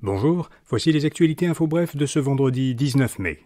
Bonjour, voici les actualités info bref de ce vendredi 19 mai.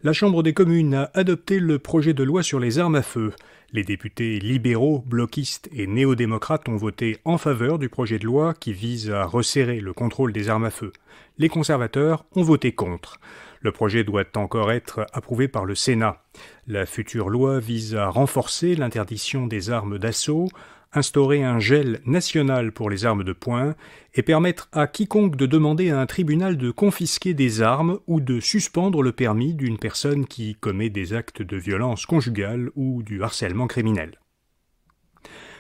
La Chambre des communes a adopté le projet de loi sur les armes à feu. Les députés libéraux, bloquistes et néo-démocrates ont voté en faveur du projet de loi qui vise à resserrer le contrôle des armes à feu. Les conservateurs ont voté contre. Le projet doit encore être approuvé par le Sénat. La future loi vise à renforcer l'interdiction des armes d'assaut, instaurer un gel national pour les armes de poing et permettre à quiconque de demander à un tribunal de confisquer des armes ou de suspendre le permis d'une personne qui commet des actes de violence conjugale ou du harcèlement criminel.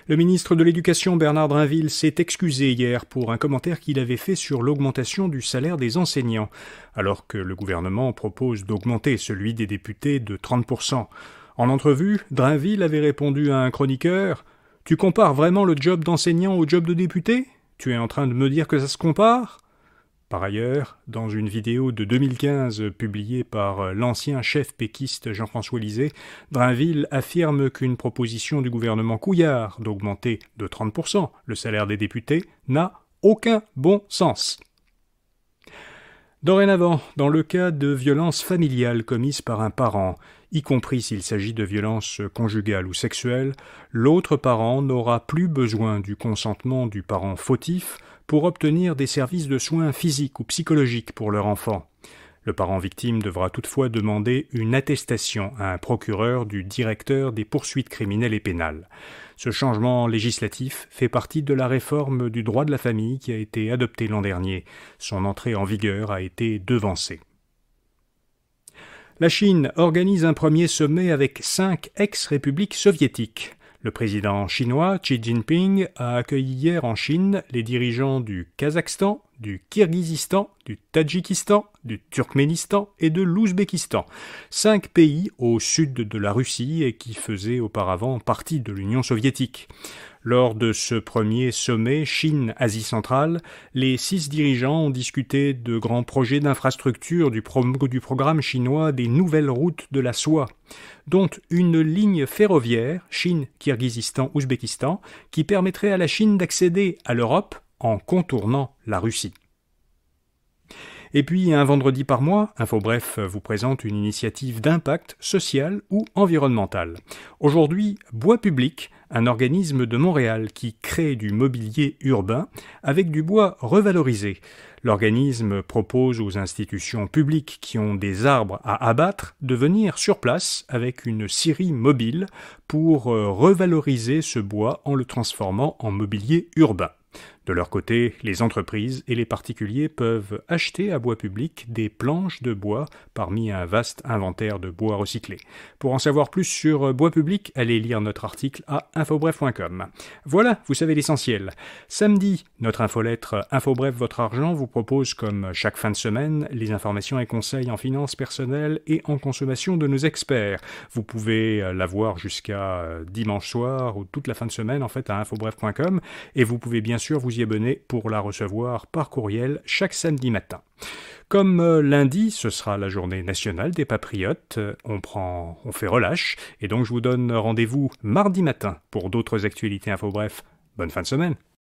Le ministre de l'Éducation Bernard Drinville s'est excusé hier pour un commentaire qu'il avait fait sur l'augmentation du salaire des enseignants, alors que le gouvernement propose d'augmenter celui des députés de 30%. En entrevue, Drinville avait répondu à un chroniqueur « Tu compares vraiment le job d'enseignant au job de député ? Tu es en train de me dire que ça se compare ?» Par ailleurs, dans une vidéo de 2015 publiée par l'ancien chef péquiste Jean-François Lisée, Drinville affirme qu'une proposition du gouvernement Couillard d'augmenter de 30% le salaire des députés n'a aucun bon sens. Dorénavant, dans le cas de violences familiales commises par un parent, y compris s'il s'agit de violences conjugales ou sexuelles, l'autre parent n'aura plus besoin du consentement du parent fautif pour obtenir des services de soins physiques ou psychologiques pour leur enfant. Le parent victime devra toutefois demander une attestation à un procureur du directeur des poursuites criminelles et pénales. Ce changement législatif fait partie de la réforme du droit de la famille qui a été adoptée l'an dernier. Son entrée en vigueur a été devancée. La Chine organise un premier sommet avec 5 ex-républiques soviétiques. Le président chinois Xi Jinping a accueilli hier en Chine les dirigeants du Kazakhstan, du Kirghizistan, du Tadjikistan, du Turkménistan et de l'Ouzbékistan. 5 pays au sud de la Russie et qui faisaient auparavant partie de l'Union soviétique. Lors de ce premier sommet Chine-Asie centrale, les 6 dirigeants ont discuté de grands projets d'infrastructure du programme chinois des nouvelles routes de la soie, dont une ligne ferroviaire Chine-Kirghizistan-Ouzbékistan qui permettrait à la Chine d'accéder à l'Europe en contournant la Russie. Et puis, un vendredi par mois, InfoBref vous présente une initiative d'impact social ou environnemental. Aujourd'hui, Bois Public, un organisme de Montréal qui crée du mobilier urbain avec du bois revalorisé. L'organisme propose aux institutions publiques qui ont des arbres à abattre de venir sur place avec une scierie mobile pour revaloriser ce bois en le transformant en mobilier urbain. De leur côté, les entreprises et les particuliers peuvent acheter à Bois Public des planches de bois parmi un vaste inventaire de bois recyclé. Pour en savoir plus sur Bois Public, allez lire notre article à infobref.com. Voilà, vous savez l'essentiel. Samedi, notre infolettre InfoBref Votre Argent vous propose, comme chaque fin de semaine, les informations et conseils en finances personnelles et en consommation de nos experts. Vous pouvez la voir jusqu'à dimanche soir ou toute la fin de semaine en fait à infobref.com et vous pouvez bien sûr vous y abonner pour la recevoir par courriel chaque samedi matin. Comme lundi, ce sera la journée nationale des patriotes, on fait relâche, et donc je vous donne rendez-vous mardi matin pour d'autres actualités InfoBref. Bonne fin de semaine.